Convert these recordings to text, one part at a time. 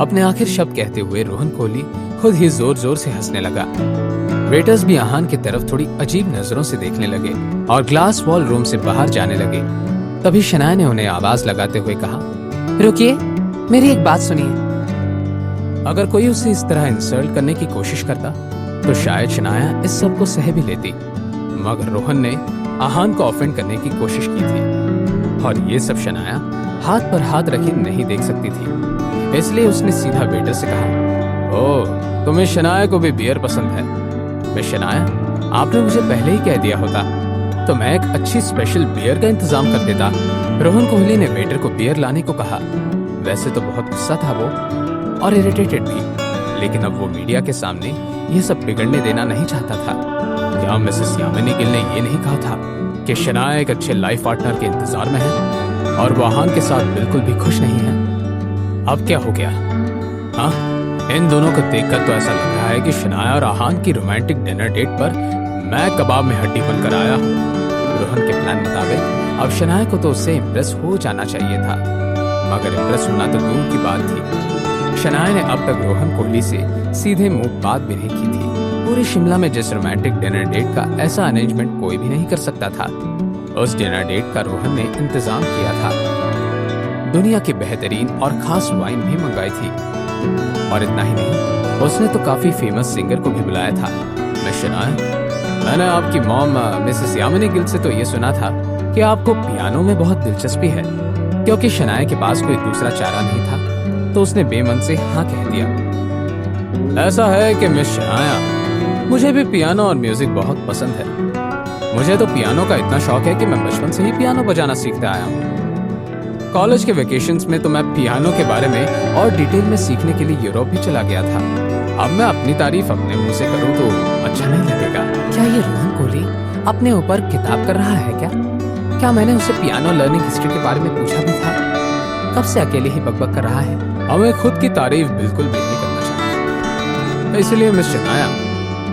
अपने आखिर शब्द कहते हुए रोहन कोहली खुद ही जोर जोर से हंसने लगा। वेटर्स भी आहान की तरफ थोड़ी अजीब नजरों से देखने लगे और ग्लास वॉल रूम से बाहर जाने लगे। तभी शनाया ने उन्हें आवाज लगाते हुए कहा, रुकिए, मेरी एक बात सुनिए। अगर कोई उसे इस तरह इंसल्ट करने की कोशिश करता तो शायद शनाया इस सब को सह भी लेती, मगर रोहन ने आहान को ऑफेंड करने की कोशिश की थी और ये सब शनाया हाथ पर हाथ रखे नहीं देख सकती थी। इसलिए उसने सीधा वेटर से कहा, ओह, तुम्हें शनाया को भी बियर पसंद है। मैं शनाया, आपने मुझे पहले ही कह दिया होता तो मैं एक अच्छी स्पेशल बियर का इंतजाम कर देता। रोहन कोहली ने वेटर को बियर लाने को कहा। वैसे तो बहुत गुस्सा था वो और इरिटेटेड भी, लेकिन अब वो मीडिया के सामने ये सब बिगड़ने देना नहीं चाहता था। क्या मिसेस यामिनी गिल ने ये नहीं कहा था कि शनाया एक अच्छे लाइफ पार्टनर के इंतजार में है और वो आहान के साथ बिल्कुल भी खुश नहीं है? अब क्या हो गया? हाँ, इन दोनों को देखकर तो ऐसा लग रहा है कि शनाया और आहान की रोमांटिक डिनर डेट पर मैं कबाब में हड्डी बनकर आया हूँ। रोहन के प्लान मुताबिक अब शनाया को तो उससे इम्प्रेस हो जाना चाहिए था, मगर इम्प्रेस होना तो दूर की बात थी। शनाया ने अब तक रोहन कोहली से सीधे मुंह बात भी नहीं की थी। पूरे शिमला में जिस रोमांटिक डिनर डेट का ऐसा अरेंजमेंट कोई भी नहीं कर सकता था, उस डिनर डेट का रोहन ने इंतजाम किया था। दुनिया की बेहतरीन और खास वाइन भी मंगाई थी और इतना ही नहीं, उसने तो काफी फेमस सिंगर को भी बुलाया था। मैं शनाया, मैंने आपकी मॉम मिसेस यामिनी गिल से तो ये सुना था कि आपको पियानो में बहुत दिलचस्पी है। क्योंकि शनाया के पास कोई दूसरा चारा नहीं था तो उसने बेमन से हाँ कह दिया। ऐसा है कि मिस शनाया, मुझे भी पियानो और म्यूजिक बहुत पसंद है। मुझे तो पियानो का इतना शौक है कि मैं बचपन से ही पियानो बजाना सीखता आया हूँ। कॉलेज के वेकेशंस में तो मैं पियानो के बारे में और डिटेल में सीखने के लिए यूरोप भी चला गया था। अब मैं अपनी तारीफ अपने मुंह से करूँ तो अच्छा नहीं लगेगा। क्या ये रोहन कोहली अपने ऊपर किताब कर रहा है क्या? क्या मैंने उसे पियानो लर्निंग हिस्ट्री के बारे में पूछा भी था? कब से अकेले ही बकबक कर रहा है? हमें खुद की तारीफ बिल्कुल भी नहीं करना चाहता, इसलिए मिस शनाया,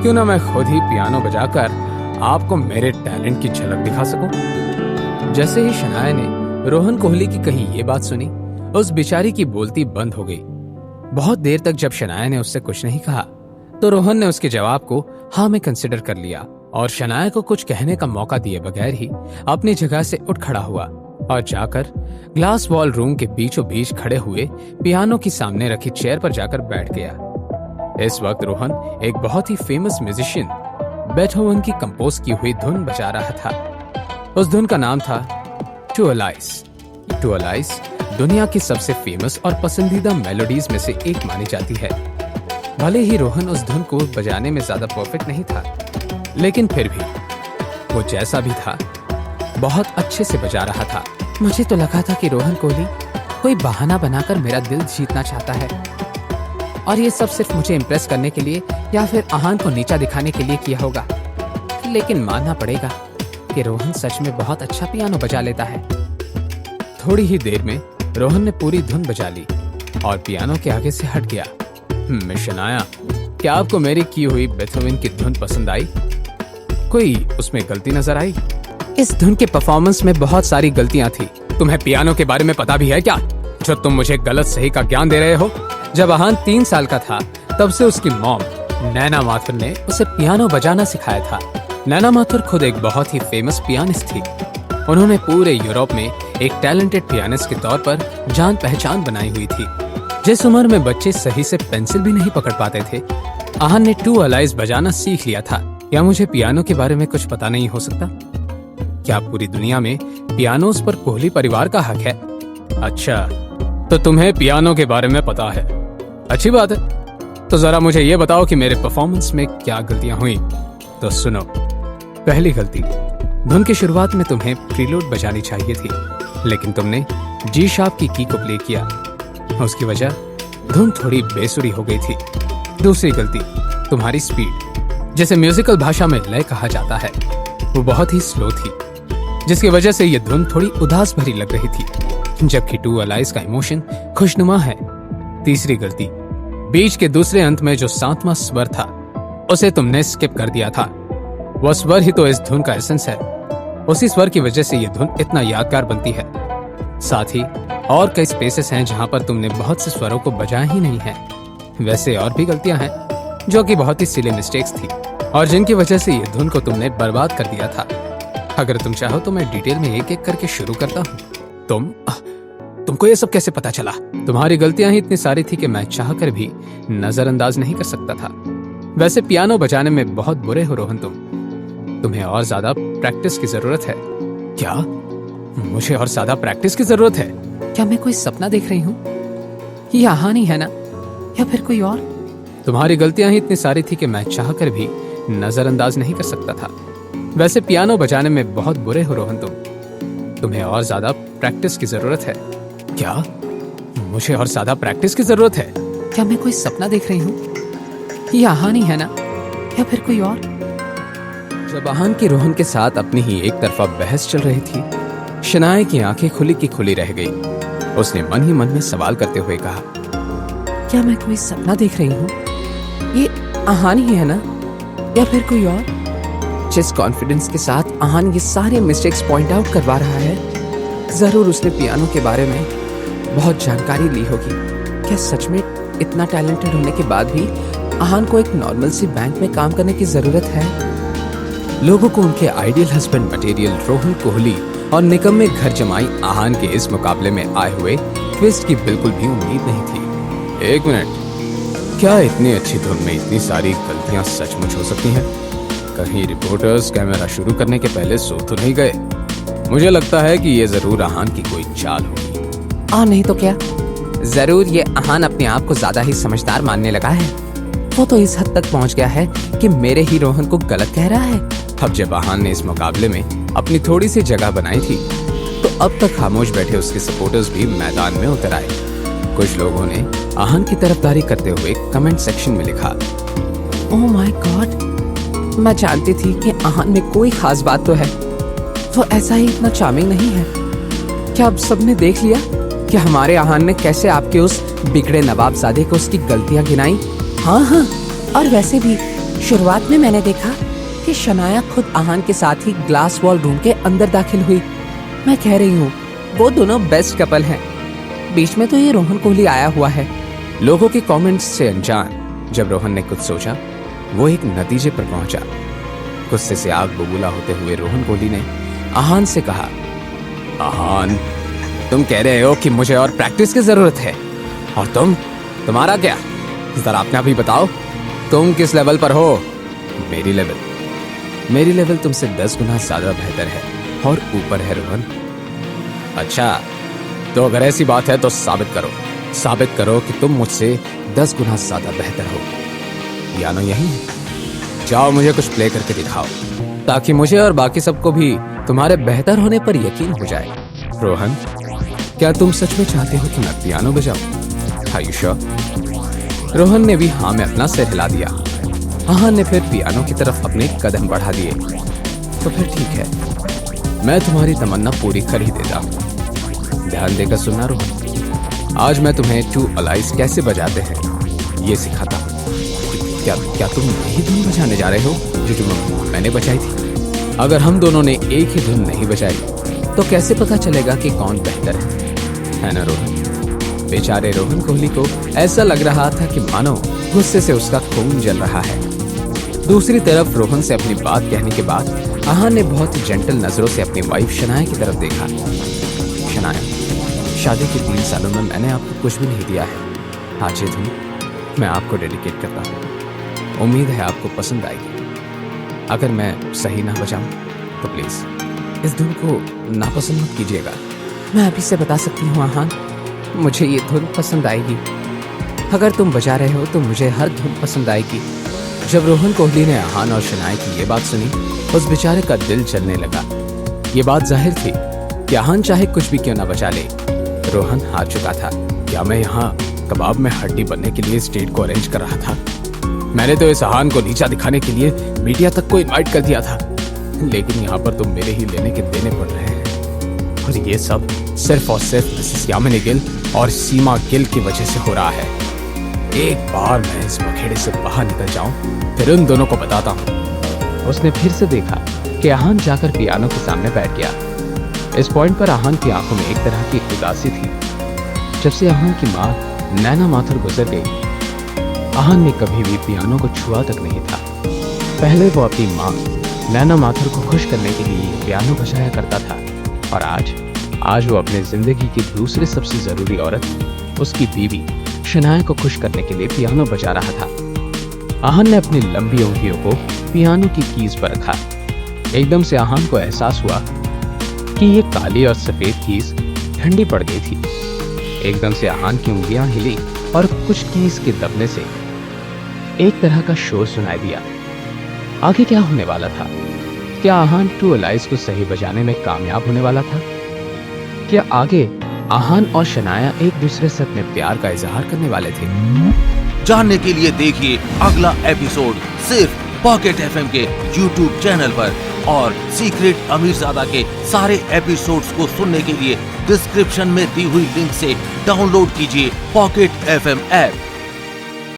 क्यों ना मैं खुद ही पियानो बजाकर आपको मेरे टैलेंट की झलक दिखा सकूं। जैसे ही शनाया ने रोहन कोहली की कही ये बात सुनी, उस बेचारी की बोलती बंद हो गई। बहुत देर तक जब शनाया ने उससे कुछ नहीं कहा तो रोहन ने उसके जवाब को हाँ में कंसिडर कर लिया और शनाया को कुछ कहने का मौका दिए बगैर ही अपनी जगह से उठ खड़ा हुआ और जाकर ग्लास वॉल रूम के बीचों बीच खड़े हुए पियानो की सामने रखी चेयर पर जाकर बैठ गया। इस वक्त रोहन एक बहुत ही फेमस म्यूजिशियन बेथोवन की कंपोज की हुई धुन बजा रहा था। उस धुन का नाम था टू अलाइस। टू अलाइस दुनिया की सबसे फेमस और पसंदीदा मेलोडीज में से एक मानी जाती है। भले ही रोहन उस धुन को बजाने में ज्यादा परफेक्ट नहीं था, लेकिन फिर भी वो जैसा भी था बहुत अच्छे से बजा रहा था। मुझे तो लगा था कि रोहन कोहली कोई बहाना बनाकर मेरा दिल जीतना चाहता है और ये सब सिर्फ मुझे इम्प्रेस करने के लिए या फिर आहान को नीचा दिखाने के लिए किया होगा। लेकिन मानना पड़ेगा कि रोहन सच में बहुत अच्छा पियानो बजा लेता है। थोड़ी ही देर में रोहन ने पूरी धुन बजा ली और पियानो के आगे से हट गया। मिस शनाया, क्या आपको मेरी की हुई बेथोवन की धुन पसंद आई? कोई उसमें गलती नजर आई? इस धुन के परफॉर्मेंस में बहुत सारी गलतियां थी। तुम्हें पियानो के बारे में पता भी है क्या, जो तुम मुझे गलत सही का ज्ञान दे रहे हो? जब आहान 3 साल का था तब से उसकी मॉम नैना माथुर ने उसे पियानो बजाना सिखाया था। नैना माथुर खुद एक बहुत ही फेमस पियानिस्ट थी। उन्होंने पूरे यूरोप में एक टैलेंटेड पियानिस्ट के तौर पर जान पहचान बनाई हुई थी। जिस उम्र में बच्चे सही से पेंसिल भी नहीं पकड़ पाते थे, आहान ने टू अलाइज बजाना सीख लिया था। क्या मुझे पियानो के बारे में कुछ पता नहीं हो सकता? क्या पूरी दुनिया में पियानोस पर कोहली परिवार का हक है? अच्छा, तो तुम्हें पियानो के बारे में पता है। अच्छी बात है, तो जरा मुझे ये बताओ कि मेरे परफॉर्मेंस में क्या गलतियां हुई। तो सुनो, पहली गलती, धुन की शुरुआत में तुम्हें प्रीलूड बजानी चाहिए थी, लेकिन तुमने जी शार्प की की को प्ले किया। उसकी वजह धुन थोड़ी बेसुरी हो गई थी। दूसरी गलती, तुम्हारी स्पीड, जिसे म्यूजिकल भाषा में लय कहा जाता है, वो बहुत ही स्लो थी, जिसकी वजह से ये धुन थोड़ी उदास भरी लग रही थी, जबकि टू अलाइज का इमोशन खुशनुमा है। तीसरी गलती, बीच के दूसरे अंत में जो 7वां स्वर था उसे तुमने स्किप कर दिया था। वह स्वर ही तो इस धुन का एसेंस है। उसी स्वर की वजह से ये धुन इतना यादगार बनती है। साथ ही और कई स्पेसेस हैं जहां पर तुमने बहुत से स्वरों को बजाया ही नहीं है। वैसे और भी गलतियां हैं जो कि बहुत ही सिली मिस्टेक्स थी और जिनकी वजह से ये धुन को तुमने बर्बाद कर दिया था। अगर तुम चाहो तो मैं डिटेल में एक एक करके शुरू करता हूँ। तुमको ये सब कैसे पता चला? तुम्हारी गलतियां ही इतनी सारी थी कि मैं चाहकर भी नजरअंदाज नहीं कर सकता था। वैसे पियानो बजाने में बहुत बुरे हो रोहन तुम्हें और ज्यादा प्रैक्टिस की जरूरत है। क्या? मुझे और ज्यादा प्रैक्टिस की जरूरत है? क्या मैं कोई सपना देख रही हूँ? ये आहान ही है ना, या फिर कोई और? तुम्हारी गलतियां ही इतनी सारी थी कि मैं चाहकर भी नजरअंदाज नहीं कर सकता था। वैसे पियानो बजाने में बहुत बुरे हो रोहन तुम्हें और ज्यादा प्रैक्टिस की जरूरत है। क्या? मुझे और ज्यादा प्रैक्टिस की जरूरत है? क्या मैं कोई सपना देख रही हूँ? ये आहान ही है ना, या फिर कोई और? जब आहान की रोहन के साथ अपनी ही एक तरफा बहस चल रही थी, शनाया की आंखें खुली की खुली रह गई। उसने मन ही मन में सवाल करते हुए कहा, क्या मैं कोई सपना देख रही हूँ? ये आहान ही है ना, या फिर कोई और? जिस कॉन्फिडेंस के साथ आहान ये सारे मिस्टेक्स पॉइंट आउट करवा रहा है, जरूर उसने पियानो के बारे में बहुत जानकारी ली होगी। क्या सच में इतना टैलेंटेड होने के बाद भी आहान को एक नॉर्मल सी बैंक में काम करने की जरूरत है? लोगों को उनके ideal husband material Rohan Kohli और निकम्मे घर जमाई आहान के इस मुकाबले में आए हुए ट्विस्ट की बिल्कुल भी उम्मीद नहीं थी। एक मिनट, क्या इतनी अच्छी धुन में इतनी सारी गलतियां सचमुच हो सकती हैं? कहीं रिपोर्टर्स कैमरा शुरू करने के पहले सो तो नहीं गए? मुझे लगता है कि ये जरूर आहान की कोई चाल होगी। और नहीं तो क्या, जरूर ये आहान अपने आप को ज्यादा ही समझदार मानने लगा है। वो तो इस हद तक पहुंच गया है कि मेरे ही रोहन को गलत कह रहा है। अब जब आहान ने इस मुकाबले में अपनी थोड़ी सी जगह बनाई थी, तो अब तक खामोश बैठे उसके सपोर्टर्स भी मैदान में उतर आए। कुछ लोगों ने आहान की तरफदारी करते हुए कमेंट सेक्शन में लिखा, ओह माय गॉड, मैं जानती थी कि आहान में कोई खास बात तो है, वो ऐसा ही इतना चार्मिंग नहीं है। क्या अब सबने देख लिया कि हमारे आहान ने कैसे आपके उस बिगड़े नवाबजादे को उसकी गलतियां गिनाई? हाँ, और वैसे भी शुरुआत में मैंने देखा कि शनाया खुद आहान के साथ ही ग्लास वॉल रूम के अंदर दाखिल हुई। मैं कह रही हूँ वो दोनों बेस्ट कपल हैं। बीच में तो ये रोहन कोहली आया हुआ है। लोगों के कमेंट्स से अनजान जब रोहन ने कुछ सोचा, वो एक नतीजे पर पहुंचा। गुस्से से आग बबूला होते हुए रोहन कोहली ने आहान से कहा, आहान, तुम कह रहे हो कि मुझे और प्रैक्टिस की जरूरत है, और तुम्हारा क्या? जरा अपना भी बताओ, तुम किस लेवल पर हो? मेरी लेवल तुमसे 10 गुना ज्यादा बेहतर है और ऊपर है रोहन। अच्छा, तो अगर ऐसी बात है तो साबित करो कि तुम मुझसे 10 गुना ज्यादा बेहतर हो। पियानो यही है, जाओ मुझे कुछ प्ले करके दिखाओ, ताकि मुझे और बाकी सबको भी तुम्हारे बेहतर होने पर यकीन हो जाए। रोहन, क्या तुम सच में चाहते हो कि मैं पियानो बजाऊं? Are you sure? रोहन ने भी हाँ में अपना सिर हिला दिया। आहान ने फिर पियानो की तरफ अपने कदम बढ़ा दिए। तो फिर ठीक है, मैं तुम्हारी तमन्ना पूरी कर ही देता हूँ। ध्यान देकर सुनना रोहन, आज मैं तुम्हें टू अलाइज कैसे बजाते हैं ये सिखाता हूँ। क्या तुम यही धुन बजाने जा रहे हो जो मैंने बजाई थी? अगर हम दोनों ने एक ही धुन नहीं बजाई तो कैसे पता चलेगा कि कौन बेहतर है ना रोहन? बेचारे रोहन कोहली को ऐसा लग रहा था कि मानो गुस्से से उसका खून जल रहा है। दूसरी तरफ रोहन से अपनी बात कहने के बाद आहान ने बहुत जेंटल नजरों से अपनी वाइफ शनाया की तरफ देखा। शनाया, शादी के 3 सालों में मैंने आपको कुछ भी नहीं दिया है। आज ये धुन मैं आपको डेडिकेट करता हूँ। उम्मीद है आपको पसंद आएगी। अगर मैं सही ना बजाऊं तो प्लीज इस धुन को नापसंद मत कीजिएगा। मैं अभी से बता सकती हूँ आहान, मुझे ये धुन पसंद आएगी। अगर तुम बजा रहे हो तो मुझे हर धुन पसंद आएगी। जब रोहन कोहली ने आहान और शनाया की ये बात सुनी, उस बेचारे का दिल जलने लगा। ये बात जाहिर थी कि आहान चाहे कुछ भी क्यों ना बचा ले, रोहन हार चुका था। क्या मैं यहाँ कबाब में हड्डी बनने के लिए स्टेज को अरेंज कर रहा था? मैंने तो इस आहान को नीचा दिखाने के लिए मीडिया तक को इनवाइट कर दिया था, लेकिन यहाँ पर तो मेरे ही लेने के देने पड़ रहे हैं। और ये सब सिर्फ और सिर्फ मिसेस यामिनी गिल और सीमा गिल की वजह से हो रहा है। एक बार मैं इस बखेड़े से बाहर निकल जाऊं, फिर उन दोनों को बताता हूँ। उसने फिर से देखा कि आहान जाकर पियानो के सामने बैठ गया। इस पॉइंट पर आहान की आंखों में एक तरह की उदासी थी। जब से आहान की माँ नैना माथुर गुजर गई, आहान ने कभी भी पियानो को छुआ तक नहीं था। पहले वो अपनी माँ नैना माथुर को खुश करने के लिए पियानो बजाया करता था, और आज वो अपने जिंदगी की दूसरी सबसे जरूरी औरत, उसकी बीवी शनाया को खुश करने के लिए पियानो बजा रहा था। आहान ने अपनी लंबी उंगलियों को पियानो की कीज पर रखा। एकदम से आहान को एहसास हुआ कि ये काली और सफेद कीज ठंडी पड़ गई थी। एकदम से आहान की उंगलियां हिली और कुछ कीज के दबने से एक तरह का शोर सुनाई दिया। आगे क्या होने वाला था? क्या आहान टू अलाइज को सही बजाने में कामयाब होने वाला था? क्या आगे आहान और शनाया एक दूसरे से अपने प्यार का इजहार करने वाले थे? जानने के लिए देखिए अगला एपिसोड सिर्फ पॉकेट एफएम के यूट्यूब चैनल पर, और सीक्रेट अमीरजादा के सारे एपिसोड्स को सुनने के लिए डिस्क्रिप्शन में दी हुई लिंक से डाउनलोड कीजिए पॉकेट एफएम ऐप।